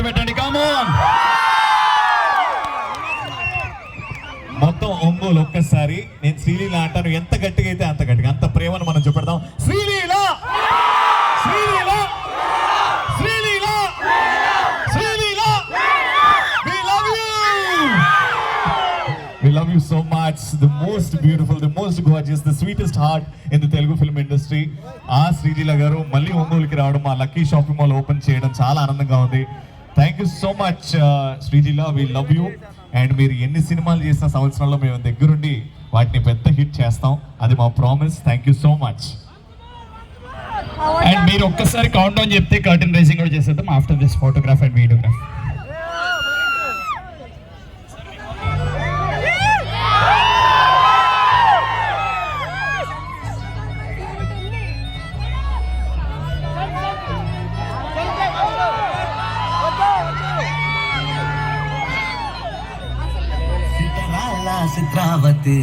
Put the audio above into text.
పెట్టండి. కామోన్ మొత్తం ఒంగోలు ఒక్కసారి నేను శ్రీలీల అంటాను. ఎంత గట్టిగా అయితే అంత గట్టిగా, అంత ప్రేమను మనం చూపెడదాం. Sreeleela Sreeleela Sreeleela Sreeleela we love you so much. The most beautiful, the most gorgeous, the sweetest heart in the Telugu film industry. ఆ శ్రీలీల గారు మళ్ళీ ఒంగోలుకి రావడం, మా లక్కీ షాపింగ్ మాల్ ఓపెన్ చేయడం చాలా ఆనందంగా ఉంది. Thank you so much Sreeleela, we love you. And మీరు ఎన్ని సినిమాలు చేసిన సంవత్సరంలో మేము దగ్గరుండి వాటిని పెద్ద హిట్ చేస్తాం, అది మా promise. Thank you so much. And మీరు ఒక్కసారి కౌంట్ డౌన్ చెప్తే కర్టన్ రైజింగ్ కూడా చేసేద్దాం after this photograph and videograph. Chitravati